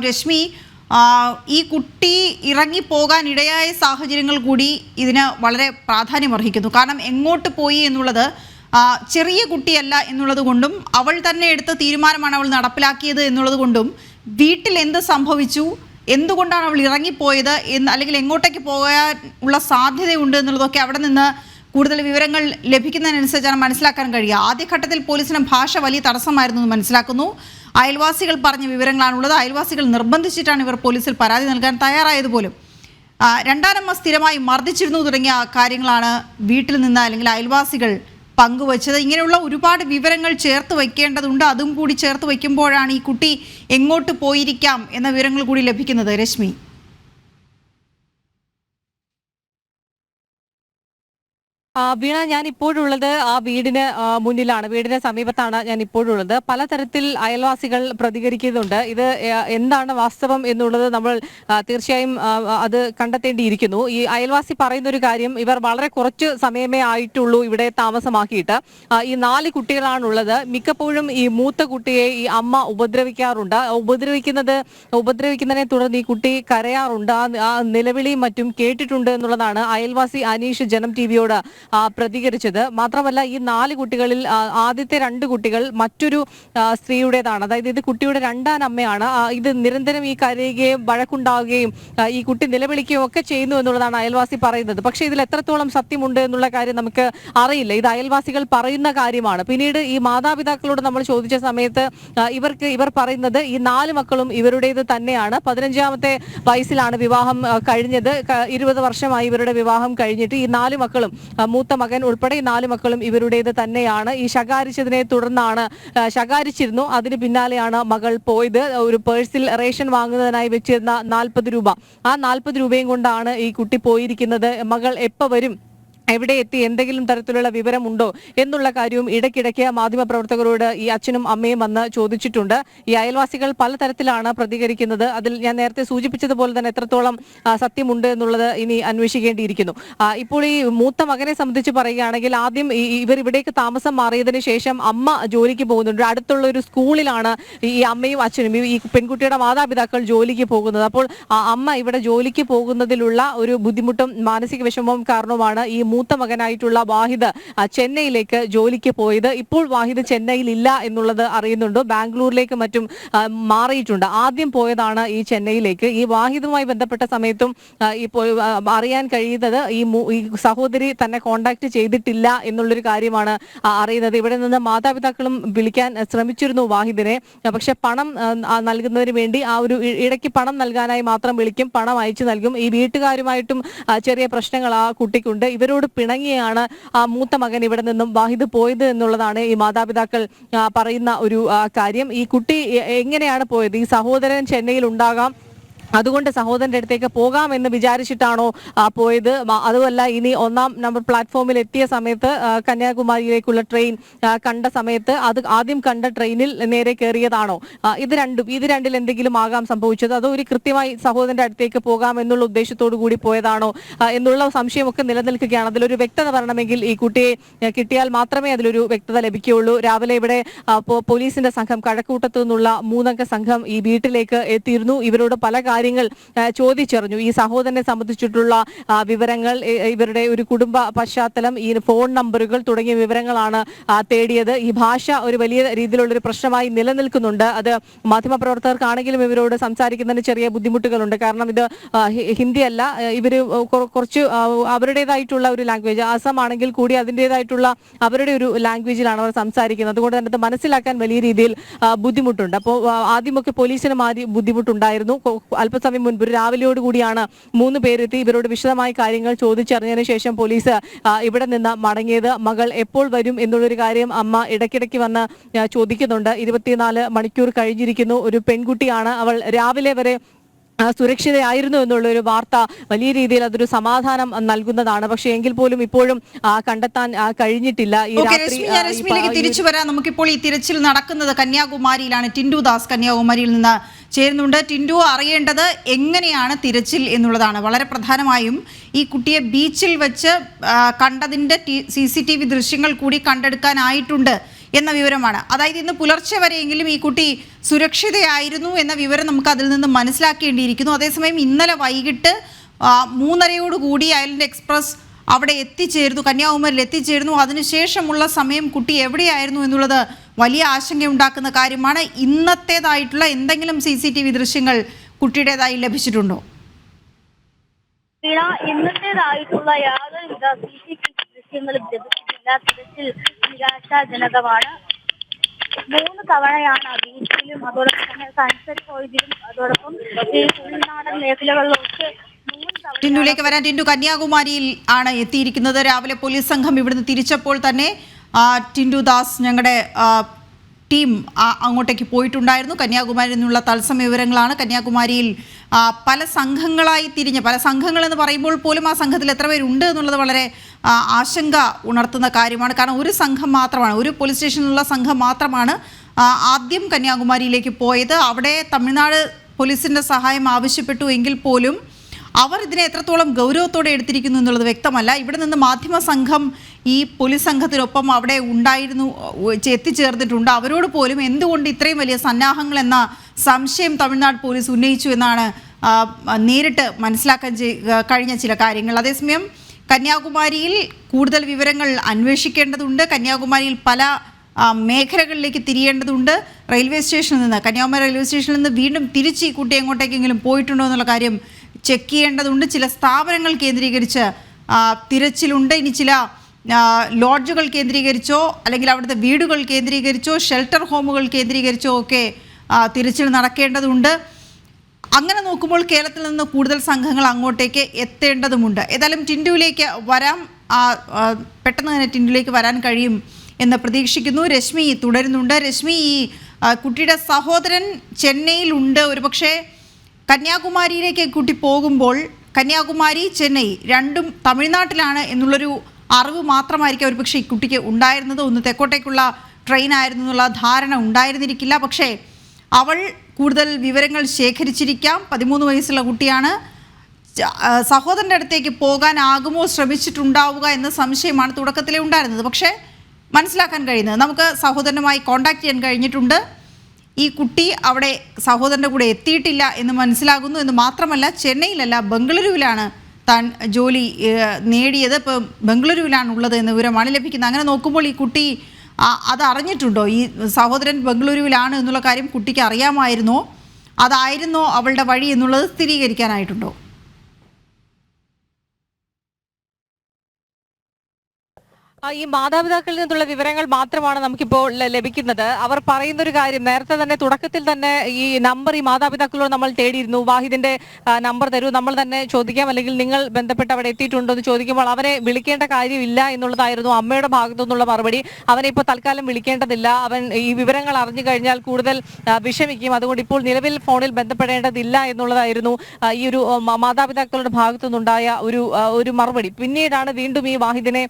രശ്മി, ഈ കുട്ടി ഇറങ്ങിപ്പോകാനിടയായ സാഹചര്യങ്ങൾ കൂടി ഇതിന് വളരെ പ്രാധാന്യമർഹിക്കുന്നു. കാരണം എങ്ങോട്ട് പോയി എന്നുള്ളത് ചെറിയ കുട്ടിയല്ല എന്നുള്ളത് കൊണ്ടും അവൾ തന്നെ എടുത്ത തീരുമാനമാണ് അവൾ നടപ്പിലാക്കിയത് എന്നുള്ളത് കൊണ്ടും വീട്ടിൽ എന്ത് സംഭവിച്ചു, എന്തുകൊണ്ടാണ് അവൾ ഇറങ്ങിപ്പോയത് അല്ലെങ്കിൽ എങ്ങോട്ടേക്ക് പോകാൻ ഉള്ള സാധ്യതയുണ്ട് എന്നുള്ളതൊക്കെ അവിടെ നിന്ന് കൂടുതൽ വിവരങ്ങൾ ലഭിക്കുന്നതിനനുസരിച്ചാണ് മനസ്സിലാക്കാൻ കഴിയുക. ആദ്യഘട്ടത്തിൽ പോലീസിന് ഭാഷ വലിയ തടസ്സമായിരുന്നു എന്ന് മനസ്സിലാക്കുന്നു. അയൽവാസികൾ പറഞ്ഞ വിവരങ്ങളാണുള്ളത്. അയൽവാസികൾ നിർബന്ധിച്ചിട്ടാണ് ഇവർ പോലീസിൽ പരാതി നൽകാൻ തയ്യാറായതുപോലും. രണ്ടാനമ്മ സ്ഥിരമായി മർദ്ദിച്ചിരുന്നു തുടങ്ങിയ കാര്യങ്ങളാണ് വീട്ടിൽ നിന്ന് അല്ലെങ്കിൽ അയൽവാസികൾ പങ്കുവച്ചത്. ഇങ്ങനെയുള്ള ഒരുപാട് വിവരങ്ങൾ ചേർത്ത് വയ്ക്കേണ്ടതുണ്ട്. അതും കൂടി ചേർത്ത് വയ്ക്കുമ്പോഴാണ് ഈ കുട്ടി എങ്ങോട്ട് പോയിരിക്കാം എന്ന വിവരങ്ങൾ കൂടി ലഭിക്കുന്നത്. രശ്മി, വീണ, ഞാൻ ഇപ്പോഴുള്ളത് ആ വീടിന് മുന്നിലാണ്, വീടിന് സമീപത്താണ് ഞാൻ ഇപ്പോഴുള്ളത്. പലതരത്തിൽ അയൽവാസികൾ പ്രതികരിക്കുന്നുണ്ട്. ഇത് എന്താണ് വാസ്തവം എന്നുള്ളത് നമ്മൾ തീർച്ചയായും അത് കണ്ടെത്തേണ്ടിയിരിക്കുന്നു. ഈ അയൽവാസി പറയുന്ന ഒരു കാര്യം, ഇവർ വളരെ കുറച്ച് സമയമേ ആയിട്ടുള്ളൂ ഇവിടെ താമസമാക്കിയിട്ട്. ഈ 4 കുട്ടികളാണുള്ളത്. മിക്കപ്പോഴും ഈ മൂത്ത കുട്ടിയെ ഈ അമ്മ ഉപദ്രവിക്കാറുണ്ട്. ഉപദ്രവിക്കുന്നതിനെ തുടർന്ന് ഈ കുട്ടി കരയാറുണ്ട്. ആ നിലവിളിയും മറ്റും കേട്ടിട്ടുണ്ട് എന്നുള്ളതാണ് അയൽവാസി അനീഷ് ജനം ടിവിയോട് പ്രതികരിച്ചത്. മാത്രമല്ല, ഈ 4 കുട്ടികളിൽ ആദ്യത്തെ 2 കുട്ടികൾ മറ്റൊരു സ്ത്രീയുടേതാണ്. അതായത് ഇത് കുട്ടിയുടെ രണ്ടാനമ്മയാണ്. ഇത് നിരന്തരം ഈ കരയുകയും വഴക്കുണ്ടാവുകയും ഈ കുട്ടി നിലവിളിക്കുകയും ഒക്കെ ചെയ്യുന്നു എന്നുള്ളതാണ് അയൽവാസി പറയുന്നത്. പക്ഷേ ഇതിൽ എത്രത്തോളം സത്യമുണ്ട് എന്നുള്ള കാര്യം നമുക്ക് അറിയില്ല. ഇത് അയൽവാസികൾ പറയുന്ന കാര്യമാണ്. പിന്നീട് ഈ മാതാപിതാക്കളോട് നമ്മൾ ചോദിച്ച സമയത്ത് ഇവർ പറയുന്നത് ഈ 4 മക്കളും ഇവരുടേത് തന്നെയാണ്. 15ാമത്തെ വയസ്സിലാണ് വിവാഹം കഴിഞ്ഞത്. 20 വർഷമായി ഇവരുടെ വിവാഹം കഴിഞ്ഞിട്ട് ഈ 4 മക്കളും, മൂത്ത മകൻ ഉൾപ്പെടെ ഈ 4 മക്കളും ഇവരുടേത് തന്നെയാണ്. ഈ ശകാരിച്ചതിനെ തുടർന്നാണ്, ശകാരിച്ചിരുന്നു, അതിന് പിന്നാലെയാണ് മകൾ പോയത്. ഒരു പേഴ്സിൽ റേഷൻ വാങ്ങുന്നതിനായി വെച്ചിരുന്ന 40 രൂപ, ആ 40 രൂപയും കൊണ്ടാണ് ഈ കുട്ടി പോയിരിക്കുന്നത്. മകൾ എപ്പോൾ വരും, എവിടെ എത്തി, എന്തെങ്കിലും തരത്തിലുള്ള വിവരമുണ്ടോ എന്നുള്ള കാര്യവും ഇടയ്ക്കിടയ്ക്ക് മാധ്യമപ്രവർത്തകരോട് ഈ അച്ഛനും അമ്മയും വന്ന് ചോദിച്ചിട്ടുണ്ട്. ഈ അയൽവാസികൾ പലതരത്തിലാണ് പ്രതികരിക്കുന്നത്. അതിൽ ഞാൻ നേരത്തെ സൂചിപ്പിച്ചതുപോലെ തന്നെ എത്രത്തോളം സത്യമുണ്ട് എന്നുള്ളത് ഇനി അന്വേഷിക്കേണ്ടിയിരിക്കുന്നു. ഇപ്പോൾ ഈ മൂത്ത മകനെ സംബന്ധിച്ച് പറയുകയാണെങ്കിൽ, ആദ്യം ഇവർ ഇവിടേക്ക് താമസം മാറിയതിനു ശേഷം അമ്മ ജോലിക്ക് പോകുന്നുണ്ട്. അടുത്തുള്ള ഒരു സ്കൂളിലാണ് ഈ അമ്മയും അച്ഛനും, ഈ പെൺകുട്ടിയുടെ മാതാപിതാക്കൾ ജോലിക്ക് പോകുന്നത്. അപ്പോൾ അമ്മ ഇവിടെ ജോലിക്ക് പോകുന്നതിലുള്ള ഒരു ബുദ്ധിമുട്ടും മാനസിക വിഷമവും കാരണവുമാണ് ഈ മൂത്ത മകനായിട്ടുള്ള വാഹിദ് ചെന്നൈയിലേക്ക് ജോലിക്ക് പോയത്. ഇപ്പോൾ വാഹിദ് ചെന്നൈയിൽ ഇല്ല എന്നുള്ളത് അറിയുന്നുണ്ട്. ബാംഗ്ലൂരിലേക്ക് മറ്റും മാറിയിട്ടുണ്ട്. ആദ്യം പോയതാണ് ഈ ചെന്നൈയിലേക്ക്. ഈ വാഹിദുമായി ബന്ധപ്പെട്ട സമയത്തും ഇപ്പോൾ അറിയാൻ കഴിയുന്നത് ഈ സഹോദരി തന്നെ കോണ്ടാക്ട് ചെയ്തിട്ടില്ല എന്നുള്ളൊരു കാര്യമാണ് അറിയുന്നത്. ഇവിടെ നിന്ന് മാതാപിതാക്കളും വിളിക്കാൻ ശ്രമിച്ചിരുന്നു വാഹിദിനെ. പക്ഷെ പണം നൽകുന്നതിന് വേണ്ടി ഇടയ്ക്ക് പണം നൽകാനായി മാത്രം വിളിക്കും, പണം അയച്ചു നൽകും. ഈ വീട്ടുകാരുമായിട്ടും ചെറിയ പ്രശ്നങ്ങൾ ആ കുട്ടിക്കുണ്ട്. ഇവരോട് പിണങ്ങിയാണ് ആ മൂത്ത മകൻ ഇവിടെ നിന്നും വാഹിദ് പോയത് എന്നുള്ളതാണ് ഈ മാതാപിതാക്കൾ പറയുന്ന ഒരു കാര്യം. ഈ കുട്ടി എങ്ങനെയാണ് പോയത്? ഈ സഹോദരൻ ചെന്നൈയിൽ ഉണ്ടാകാം, അതുകൊണ്ട് സഹോദരന്റെ അടുത്തേക്ക് പോകാമെന്ന് വിചാരിച്ചിട്ടാണോ പോയത്? അതുമല്ല, ഇനി 1ാം നമ്പർ പ്ലാറ്റ്ഫോമിൽ എത്തിയ സമയത്ത് കന്യാകുമാരിയിലേക്കുള്ള ട്രെയിൻ കണ്ട സമയത്ത് അത് ആദ്യം കണ്ട ട്രെയിനിൽ നേരെ കയറിയതാണോ? ഇത് രണ്ടിൽ എന്തെങ്കിലും ആകാം സംഭവിച്ചത്. അതോ ഒരു കൃത്യമായി സഹോദരന്റെ അടുത്തേക്ക് പോകാം എന്നുള്ള ഉദ്ദേശത്തോടു കൂടി പോയതാണോ എന്നുള്ള സംശയമൊക്കെ നിലനിൽക്കുകയാണ്. അതിലൊരു വ്യക്തത വരണമെങ്കിൽ ഈ കുട്ടിയെ കിട്ടിയാൽ മാത്രമേ അതിലൊരു വ്യക്തത ലഭിക്കുകയുള്ളൂ. രാവിലെ ഇവിടെ പോലീസിന്റെ സംഘം, കഴക്കൂട്ടത്തു നിന്നുള്ള 3 അംഗ സംഘം ഈ വീട്ടിലേക്ക് എത്തിയിരുന്നു. ഇവരോട് പല കാര്യങ്ങൾ ചോദിച്ചറിഞ്ഞു. ഈ സഹോദരനെ സംബന്ധിച്ചിട്ടുള്ള വിവരങ്ങൾ, ഇവരുടെ ഒരു കുടുംബ പശ്ചാത്തലം, ഈ ഫോൺ നമ്പറുകൾ തുടങ്ങിയ വിവരങ്ങളാണ് തേടിയത്. ഈ ഭാഷ ഒരു വലിയ രീതിയിലുള്ളൊരു പ്രശ്നമായി നിലനിൽക്കുന്നുണ്ട്. അത് മാധ്യമപ്രവർത്തകർക്കാണെങ്കിലും ഇവരോട് സംസാരിക്കുന്നതിന് ചെറിയ ബുദ്ധിമുട്ടുകളുണ്ട്. കാരണം ഇത് ഹിന്ദിയല്ല, ഇവർ കുറച്ച് അവരുടേതായിട്ടുള്ള ഒരു ലാംഗ്വേജ്, ആസാം ആണെങ്കിൽ കൂടി അതിൻ്റെതായിട്ടുള്ള അവരുടെ ഒരു ലാംഗ്വേജിലാണ് അവർ സംസാരിക്കുന്നത്. അതുകൊണ്ട് തന്നെ അത് മനസ്സിലാക്കാൻ വലിയ രീതിയിൽ ബുദ്ധിമുട്ടുണ്ട്. അപ്പോൾ ആദ്യമൊക്കെ പോലീസിനും ആദ്യം ബുദ്ധിമുട്ടുണ്ടായിരുന്നു. അല്പസമയം മുൻപ് രാവിലെയോട് കൂടിയാണ് 3 പേരെത്തി ഇവരോട് വിശദമായ കാര്യങ്ങൾ ചോദിച്ചറിഞ്ഞതിനു ശേഷം പോലീസ് ഇവിടെ നിന്ന് മടങ്ങിയത്. മകൾ എപ്പോൾ വരും എന്നുള്ളൊരു കാര്യം അമ്മ ഇടയ്ക്കിടയ്ക്ക് വന്ന് ചോദിക്കുന്നുണ്ട്. 24 മണിക്കൂർ കഴിഞ്ഞിരിക്കുന്നു. ഒരു പെൺകുട്ടിയാണ്, അവൾ രാവിലെ വരെ സുരക്ഷിതയായിരുന്നു എന്നുള്ള ഒരു വാർത്ത വലിയ രീതിയിൽ അതൊരു സമാധാനം നൽകുന്നതാണ്. പക്ഷേ എങ്കിൽ പോലും ഇപ്പോഴും കണ്ടെത്താൻ കഴിഞ്ഞിട്ടില്ല. ഈ രശ്മിയിലേക്ക് തിരിച്ചു വരാം. നമുക്കിപ്പോൾ ഈ തിരച്ചിൽ നടക്കുന്നത് കന്യാകുമാരിയിലാണ്. ടിൻഡു ദാസ് കന്യാകുമാരിയിൽ നിന്ന് ചേരുന്നുണ്ട്. ടിൻഡു, അറിയേണ്ടത് എങ്ങനെയാണ് തിരച്ചിൽ എന്നുള്ളതാണ്. വളരെ പ്രധാനമായും ഈ കുട്ടിയെ ബീച്ചിൽ വെച്ച് കണ്ടതിൻ്റെ CCTV ദൃശ്യങ്ങൾ കൂടി കണ്ടെടുക്കാനായിട്ടുണ്ട് എന്ന വിവരമാണ്. അതായത് ഇന്ന് പുലർച്ചെ വരെയെങ്കിലും ഈ കുട്ടി സുരക്ഷിതയായിരുന്നു എന്ന വിവരം നമുക്ക് അതിൽ നിന്ന് മനസ്സിലാക്കേണ്ടിയിരിക്കുന്നു. അതേസമയം ഇന്നലെ വൈകിട്ട് 3:30 ഐലൻഡ് എക്സ്പ്രസ് അവിടെ എത്തിച്ചേർന്നു, കന്യാകുമാരിയിൽ എത്തിച്ചേർന്നു. അതിനുശേഷമുള്ള സമയം കുട്ടി എവിടെയായിരുന്നു എന്നുള്ളത് വലിയ ആശങ്കയുണ്ടാക്കുന്ന കാര്യമാണ്. ഇന്നത്തേതായിട്ടുള്ള എന്തെങ്കിലും CCTV ദൃശ്യങ്ങൾ കുട്ടിയുടേതായി ലഭിച്ചിട്ടുണ്ടോ? ഇന്നത്തേതായിട്ടുള്ള യാതൊരുവിധ CCTV ദൃശ്യങ്ങളും ലഭിച്ചിട്ടില്ല. തിരച്ചിൽ നിരാശാജനകമാണ്. 3 തവണയാണ് ബീച്ചിലും അതോടൊപ്പം തന്നെ സൺസെറ്റ് പോയിന്റിലും അതോടൊപ്പം ഈ ഉൾനാടൻ മേഖലകളിലൊക്കെ ടിൻഡുവിലേക്ക് വരാൻ. ടിൻഡു കന്യാകുമാരിയിൽ ആണ് എത്തിയിരിക്കുന്നത്. രാവിലെ പോലീസ് സംഘം ഇവിടുന്ന് തിരിച്ചപ്പോൾ തന്നെ ടിൻഡു ദാസ് ഞങ്ങളുടെ ടീം അങ്ങോട്ടേക്ക് പോയിട്ടുണ്ടായിരുന്നു. കന്യാകുമാരിയിൽ നിന്നുള്ള തത്സമയ വിവരങ്ങളാണ്. കന്യാകുമാരിയിൽ പല സംഘങ്ങളായി തിരിഞ്ഞ്, പല സംഘങ്ങളെന്ന് പറയുമ്പോൾ പോലും ആ സംഘത്തിൽ എത്ര പേരുണ്ട് എന്നുള്ളത് വളരെ ആശങ്ക ഉണർത്തുന്ന കാര്യമാണ്. കാരണം ഒരു സംഘം മാത്രമാണ്, ഒരു പോലീസ് സ്റ്റേഷനിലുള്ള സംഘം മാത്രമാണ് ആദ്യം കന്യാകുമാരിയിലേക്ക് പോയത്. അവിടെ തമിഴ്നാട് പോലീസിൻ്റെ സഹായം ആവശ്യപ്പെട്ടു എങ്കിൽ പോലും അവർ ഇതിനെ എത്രത്തോളം ഗൗരവത്തോടെ എടുത്തിരിക്കുന്നു എന്നുള്ളത് വ്യക്തമല്ല. ഇവിടെ നിന്ന് മാധ്യമ സംഘം ഈ പോലീസ് സംഘത്തിനൊപ്പം അവിടെ ഉണ്ടായിരുന്നു, എത്തിച്ചേർന്നിട്ടുണ്ട്. അവരോട് പോലും എന്തുകൊണ്ട് ഇത്രയും വലിയ സന്നാഹങ്ങൾ എന്ന സംശയം തമിഴ്നാട് പോലീസ് ഉന്നയിച്ചു എന്നാണ് നേരിട്ട് മനസ്സിലാക്കാൻ കഴിഞ്ഞ ചില കാര്യങ്ങൾ. അതേസമയം കന്യാകുമാരിയിൽ കൂടുതൽ വിവരങ്ങൾ അന്വേഷിക്കേണ്ടതുണ്ട്. കന്യാകുമാരിയിൽ പല മേഖലകളിലേക്ക് തിരിയേണ്ടതുണ്ട്. റെയിൽവേ സ്റ്റേഷനിൽ നിന്ന്, കന്യാകുമാരി റെയിൽവേ സ്റ്റേഷനിൽ നിന്ന് വീണ്ടും തിരിച്ച് ഈ കുട്ടി എങ്ങോട്ടേക്കെങ്കിലും പോയിട്ടുണ്ടോ എന്നുള്ള കാര്യം ചെക്ക് ചെയ്യേണ്ടതുണ്ട്. ചില സ്ഥാപനങ്ങൾ കേന്ദ്രീകരിച്ച് തിരച്ചിലുണ്ട്. ഇനി ചില ലോഡ്ജുകൾ കേന്ദ്രീകരിച്ചോ അല്ലെങ്കിൽ അവിടുത്തെ വീടുകൾ കേന്ദ്രീകരിച്ചോ ഷെൽട്ടർ ഹോമുകൾ കേന്ദ്രീകരിച്ചോ ഒക്കെ തിരച്ചിൽ നടക്കേണ്ടതുണ്ട്. അങ്ങനെ നോക്കുമ്പോൾ കേരളത്തിൽ നിന്ന് കൂടുതൽ സംഘങ്ങൾ അങ്ങോട്ടേക്ക് എത്തേണ്ടതുമുണ്ട്. ഏതായാലും ടിൻഡുവിലേക്ക് വരാം, പെട്ടെന്ന് തന്നെ ടിൻഡുവിലേക്ക് വരാൻ കഴിയും എന്ന് പ്രതീക്ഷിക്കുന്നു. രശ്മി തുടരുന്നുണ്ട്. രശ്മി, ഈ കുട്ടിയുടെ സഹോദരൻ ചെന്നൈയിലുണ്ട്. ഒരുപക്ഷെ കന്യാകുമാരിയിലേക്ക് കുട്ടി പോകുമ്പോൾ കന്യാകുമാരി, ചെന്നൈ രണ്ടും തമിഴ്നാട്ടിലാണ് എന്നുള്ളൊരു അറിവ് മാത്രമായിരിക്കും ഒരുപക്ഷെ ഈ കുട്ടിക്ക് ഉണ്ടായിരുന്നത്. ഒന്ന് തെക്കോട്ടേക്കുള്ള ട്രെയിൻ ആയിരുന്നു എന്നുള്ള ധാരണ ഉണ്ടായിരുന്നിരിക്കില്ല. പക്ഷേ അവൾ കൂടുതൽ വിവരങ്ങൾ ശേഖരിച്ചിരിക്കാം. 13 വയസ്സുള്ള കുട്ടിയാണ്. സഹോദരൻ്റെ അടുത്തേക്ക് പോകാനാകുമോ ശ്രമിച്ചിട്ടുണ്ടാവുക എന്ന സംശയമാണ് തുടക്കത്തിലേ ഉണ്ടായിരുന്നത്. പക്ഷേ മനസ്സിലാക്കാൻ കഴിയുന്നത്, നമുക്ക് സഹോദരനുമായി കോൺടാക്ട് ചെയ്യാൻ കഴിഞ്ഞിട്ടുണ്ട്. ഈ കുട്ടി അവിടെ സഹോദരൻ്റെ കൂടെ എത്തിയിട്ടില്ല എന്ന് മനസ്സിലാകുന്നു. എന്ന് മാത്രമല്ല, ചെന്നൈയിലല്ല ബംഗളൂരുവിലാണ് താൻ ജോലി നേടിയത്. ഇപ്പോൾ ബംഗളൂരുവിലാണ് ഉള്ളത് എന്ന വിവരമാണ് ലഭിക്കുന്നത്. അങ്ങനെ നോക്കുമ്പോൾ ഈ കുട്ടി അത് അറിഞ്ഞിട്ടുണ്ടോ? ഈ സഹോദരൻ ബംഗളൂരുവിലാണ് എന്നുള്ള കാര്യം കുട്ടിക്ക് അറിയാമായിരുന്നോ? അതായിരുന്നോ അവളുടെ വഴി എന്നുള്ളത് സ്ഥിരീകരിക്കാനായിട്ടുണ്ടോ? ഈ മാതാപിതാക്കളിൽ നിന്നുള്ള വിവരങ്ങൾ മാത്രമാണ് നമുക്കിപ്പോൾ ലഭിക്കുന്നത്. അവർ പറയുന്ന ഒരു കാര്യം, നേരത്തെ തന്നെ തുടക്കത്തിൽ തന്നെ ഈ നമ്പർ ഈ മാതാപിതാക്കളോട് നമ്മൾ തേടിയിരുന്നു. വാഹിദിന്റെ നമ്പർ തരൂ, നമ്മൾ തന്നെ ചോദിക്കാം, അല്ലെങ്കിൽ നിങ്ങൾ ബന്ധപ്പെട്ട് അവിടെ എത്തിയിട്ടുണ്ടോ എന്ന് ചോദിക്കുമ്പോൾ അവരെ വിളിക്കേണ്ട കാര്യമില്ല എന്നുള്ളതായിരുന്നു അമ്മയുടെ ഭാഗത്തു നിന്നുള്ള മറുപടി. അവനെ ഇപ്പോൾ തൽക്കാലം വിളിക്കേണ്ടതില്ല, അവൻ ഈ വിവരങ്ങൾ അറിഞ്ഞു കഴിഞ്ഞാൽ കൂടുതൽ വിഷമിക്കും, അതുകൊണ്ട് ഇപ്പോൾ നിലവിൽ ഫോണിൽ ബന്ധപ്പെടേണ്ടതില്ല എന്നുള്ളതായിരുന്നു ഈ ഒരു മാതാപിതാക്കളുടെ ഭാഗത്തു നിന്നുണ്ടായ ഒരു മറുപടി. പിന്നീടാണ് വീണ്ടും ഈ വാഹിദിനെ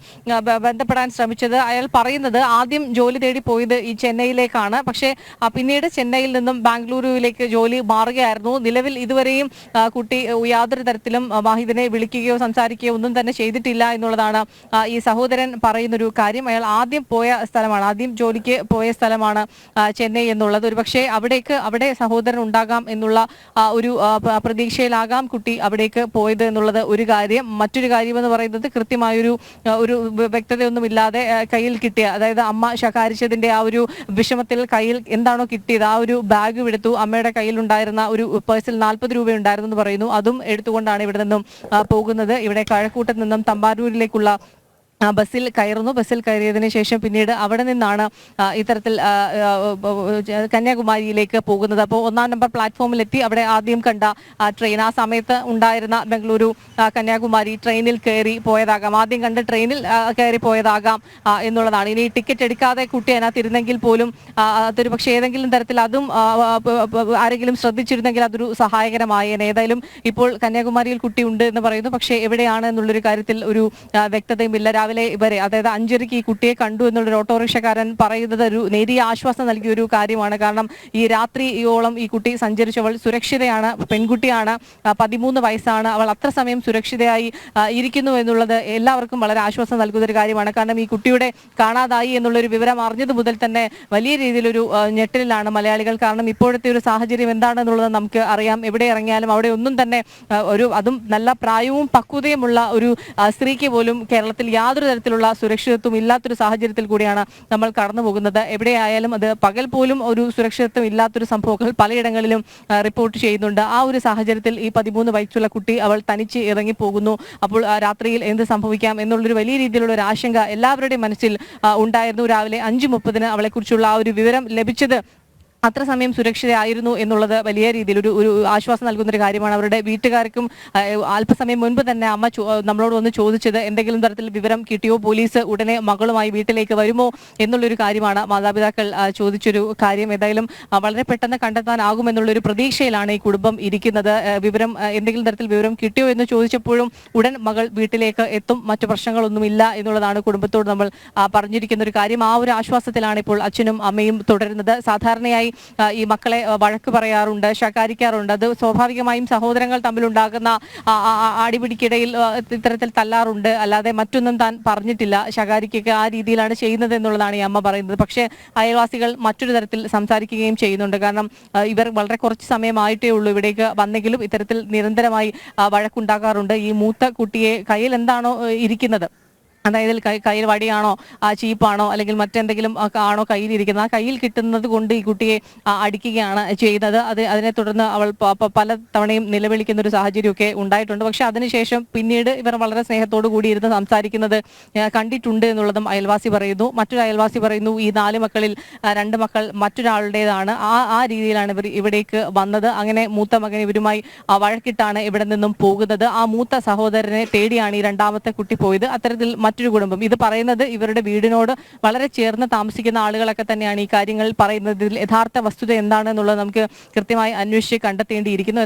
ബന്ധപ്പെടാൻ ശ്രമിച്ചത്. അയാൾ പറയുന്നത് ആദ്യം ജോലി തേടി പോയത് ഈ ചെന്നൈയിലേക്കാണ്, പക്ഷേ പിന്നീട് ചെന്നൈയിൽ നിന്നും ബാംഗ്ലൂരുവിലേക്ക് ജോലി മാറുകയായിരുന്നു. നിലവിൽ ഇതുവരെയും കുട്ടി യാതൊരു തരത്തിലും വാഹിദിനെ വിളിക്കുകയോ സംസാരിക്കുകയോ ഒന്നും തന്നെ ചെയ്തിട്ടില്ല എന്നുള്ളതാണ് ഈ സഹോദരൻ പറയുന്നൊരു കാര്യം. അയാൾ ആദ്യം പോയ സ്ഥലമാണ്, ആദ്യം ജോലിക്ക് പോയ സ്ഥലമാണ് ചെന്നൈ എന്നുള്ളത്. ഒരുപക്ഷെ അവിടെ സഹോദരൻ ഉണ്ടാകാം എന്നുള്ള ഒരു പ്രതീക്ഷയിലാകാം കുട്ടി അവിടേക്ക് പോയത് എന്നുള്ളത് ഒരു കാര്യം. മറ്റൊരു കാര്യം എന്ന് പറയുന്നത്, കൃത്യമായൊരു വ്യക്തതയൊന്നുമില്ലാതെ കയ്യിൽ കിട്ടിയ, അതായത് അമ്മ ശകാരിച്ചതിന്റെ ആ ഒരു വിഷമത്തിൽ കയ്യിൽ എന്താണോ കിട്ടിയത് ആ ഒരു ബാഗ് എടുത്തു. അമ്മയുടെ കയ്യിൽ ഉണ്ടായിരുന്ന ഒരു പേഴ്സിൽ 40 രൂപ ഉണ്ടായിരുന്നു എന്ന് പറയുന്നു. അതും എടുത്തുകൊണ്ടാണ് ഇവിടെ നിന്നും പോകുന്നത്. ഇവിടെ കഴക്കൂട്ടത്ത് നിന്നും തമ്പാനൂരിലേക്കുള്ള ബസ്സിൽ കയറുന്നു. ബസ്സിൽ കയറിയതിന് ശേഷം പിന്നീട് അവിടെ നിന്നാണ് ഇത്തരത്തിൽ കന്യാകുമാരിയിലേക്ക് പോകുന്നത്. അപ്പോൾ 1-ാം നമ്പർ പ്ലാറ്റ്ഫോമിലെത്തി അവിടെ ആദ്യം കണ്ട ട്രെയിൻ, ആ സമയത്ത് ഉണ്ടായിരുന്ന ബംഗളൂരു കന്യാകുമാരി ട്രെയിനിൽ കയറി പോയതാകാം, ആദ്യം കണ്ട ട്രെയിനിൽ കയറി പോയതാകാം എന്നുള്ളതാണ്. ഇനി ടിക്കറ്റ് എടുക്കാതെ കുട്ടി അതിനകത്തിരുന്നെങ്കിൽ പോലും അതൊരു പക്ഷേ ഏതെങ്കിലും തരത്തിൽ അതും ആരെങ്കിലും ശ്രദ്ധിച്ചിരുന്നെങ്കിൽ അതൊരു സഹായകരമായേനെ. ഏതായാലും ഇപ്പോൾ കന്യാകുമാരിയിൽ കുട്ടി ഉണ്ട് എന്ന് പറയുന്നു, പക്ഷേ എവിടെയാണ് എന്നുള്ളൊരു കാര്യത്തിൽ ഒരു വ്യക്തതയുമില്ല. രാവിലെ ഇവരെ അതായത് 5:30 ഈ കുട്ടിയെ കണ്ടു എന്നുള്ളൊരു ഓട്ടോറിക്ഷക്കാരൻ പറയുന്നത് ഒരു നേരിയ ആശ്വാസം നൽകിയ ഒരു കാര്യമാണ്. കാരണം ഈ രാത്രിയോളം ഈ കുട്ടി സഞ്ചരിച്ചവൾ സുരക്ഷിതയാണ്, പെൺകുട്ടിയാണ്, 13 വയസ്സാണ്, അവൾ അത്ര സമയം സുരക്ഷിതയായി ഇരിക്കുന്നു എന്നുള്ളത് എല്ലാവർക്കും വളരെ ആശ്വാസം നൽകുന്ന ഒരു കാര്യമാണ്. കാരണം ഈ കുട്ടിയുടെ കാണാതായി എന്നുള്ളൊരു വിവരം അറിഞ്ഞത് മുതൽ തന്നെ വലിയ രീതിയിലൊരു ഞെട്ടലിലാണ് മലയാളികൾ. കാരണം ഇപ്പോഴത്തെ ഒരു സാഹചര്യം എന്താണെന്നുള്ളത് നമുക്ക് അറിയാം. എവിടെ ഇറങ്ങിയാലും അവിടെ ഒന്നും തന്നെ അതും നല്ല പ്രായവും പക്വതയുമുള്ള ഒരു സ്ത്രീക്ക് പോലും കേരളത്തിൽ യാതൊരു തരത്തിലുള്ള സുരക്ഷിതത്വം ഇല്ലാത്തൊരു സാഹചര്യത്തിൽ കൂടിയാണ് നമ്മൾ കടന്നു പോകുന്നത്. എവിടെയായാലും അത് പകൽ പോലും ഒരു സുരക്ഷിതത്വം ഇല്ലാത്തൊരു സംഭവങ്ങൾ പലയിടങ്ങളിലും റിപ്പോർട്ട് ചെയ്യുന്നുണ്ട്. ആ ഒരു സാഹചര്യത്തിൽ ഈ 13 വയസ്സുള്ള കുട്ടി അവൾ തനിച്ച് ഇറങ്ങിപ്പോകുന്നു. അപ്പോൾ രാത്രിയിൽ എന്ത് സംഭവിക്കാം എന്നുള്ളൊരു വലിയ രീതിയിലുള്ള ഒരു ആശങ്ക എല്ലാവരുടെയും മനസ്സിൽ ഉണ്ടായിരുന്നു. രാവിലെ 5:30 അവളെക്കുറിച്ചുള്ള ആ ഒരു വിവരം ലഭിച്ചത് അത്ര സമയം സുരക്ഷിതയായിരുന്നു എന്നുള്ളത് വലിയ രീതിയിൽ ഒരു ആശ്വാസം നൽകുന്ന ഒരു കാര്യമാണ്. അവരുടെ വീട്ടുകാർക്കും അല്പസമയം മുൻപ് തന്നെ അമ്മ നമ്മളോട് വന്ന് ചോദിച്ചത് എന്തെങ്കിലും തരത്തിൽ വിവരം കിട്ടിയോ, പോലീസ് ഉടനെ മകളുമായി വീട്ടിലേക്ക് വരുമോ എന്നുള്ളൊരു കാര്യമാണ് മാതാപിതാക്കൾ ചോദിച്ചൊരു കാര്യം. ഏതായാലും വളരെ പെട്ടെന്ന് കണ്ടെത്താനാകുമെന്നുള്ളൊരു പ്രതീക്ഷയിലാണ് ഈ കുടുംബം ഇരിക്കുന്നത്. എന്തെങ്കിലും തരത്തിൽ വിവരം കിട്ടിയോ എന്ന് ചോദിച്ചപ്പോഴും ഉടൻ മകൾ വീട്ടിലേക്ക് എത്തും, മറ്റു പ്രശ്നങ്ങളൊന്നുമില്ല എന്നുള്ളതാണ് കുടുംബത്തോട് നമ്മൾ പറഞ്ഞിരിക്കുന്ന ഒരു കാര്യം. ആ ഒരു ആശ്വാസത്തിലാണ് ഇപ്പോൾ അച്ഛനും അമ്മയും തുടരുന്നത്. സാധാരണയായി ഈ മക്കളെ വഴക്ക് പറയാറുണ്ട്, ശകാരിക്കാറുണ്ട്. അത് സ്വാഭാവികമായും സഹോദരങ്ങൾ തമ്മിലുണ്ടാകുന്ന അടിപിടിക്കിടയിൽ ഇത്തരത്തിൽ തല്ലാറുണ്ട്, അല്ലാതെ മറ്റൊന്നും താൻ പറഞ്ഞിട്ടില്ല. ശകാരിക്കൊക്കെ ആ രീതിയിലാണ് ചെയ്യുന്നത് എന്നുള്ളതാണ് ഈ അമ്മ പറയുന്നത്. പക്ഷേ അയൽവാസികൾ മറ്റൊരു തരത്തിൽ സംസാരിക്കുകയും ചെയ്യുന്നുണ്ട്. കാരണം ഇവർ വളരെ കുറച്ച് സമയമായിട്ടേ ഉള്ളൂ ഇവിടേക്ക് വന്നെങ്കിലും ഇത്തരത്തിൽ നിരന്തരമായി വഴക്കുണ്ടാക്കാറുണ്ട്. ഈ മൂത്ത കുട്ടിയെ കയ്യിൽ എന്താണോ ഇരിക്കുന്നത്, അതായത് കയ്യിൽ വടിയാണോ ചീപ്പാണോ അല്ലെങ്കിൽ മറ്റെന്തെങ്കിലും ആണോ കയ്യിലിരിക്കുന്നത്, ആ കയ്യിൽ കിട്ടുന്നത് കൊണ്ട് ഈ കുട്ടിയെ അടിക്കുകയാണ് ചെയ്യുന്നത്. അതിനെ തുടർന്ന് അവൾ പല തവണയും നിലവിളിക്കുന്ന ഒരു സാഹചര്യമൊക്കെ ഉണ്ടായിട്ടുണ്ട്. പക്ഷെ അതിനുശേഷം പിന്നീട് ഇവർ വളരെ സ്നേഹത്തോടു കൂടി ഇരുന്ന് സംസാരിക്കുന്നത് കണ്ടിട്ടുണ്ട് എന്നുള്ളതും അയൽവാസി പറയുന്നു. മറ്റൊരു അയൽവാസി പറയുന്നു ഈ 4 മക്കളിൽ 2 മക്കൾ മറ്റൊരാളുടേതാണ്. ആ രീതിയിലാണ് ഇവർ ഇവിടേക്ക് വന്നത്. അങ്ങനെ മൂത്ത മകൻ ഇവരുമായി വഴക്കിട്ടാണ് ഇവിടെ നിന്നും പോകുന്നത്. ആ മൂത്ത സഹോദരനെ തേടിയാണ് ഈ രണ്ടാമത്തെ കുട്ടി പോയത്. അത്തരത്തിൽ മറ്റൊരു കുടുംബം ഇത് പറയുന്നത് ഇവരുടെ വീടിനോട് വളരെ ചേർന്ന് താമസിക്കുന്ന ആളുകളൊക്കെ തന്നെയാണ് ഈ കാര്യങ്ങൾ പറയുന്നത്. ഇതിൽ യഥാർത്ഥ വസ്തുത എന്താണെന്നുള്ളത് നമുക്ക് കൃത്യമായി അന്വേഷിച്ച് കണ്ടെത്തേണ്ടിയിരിക്കുന്നു.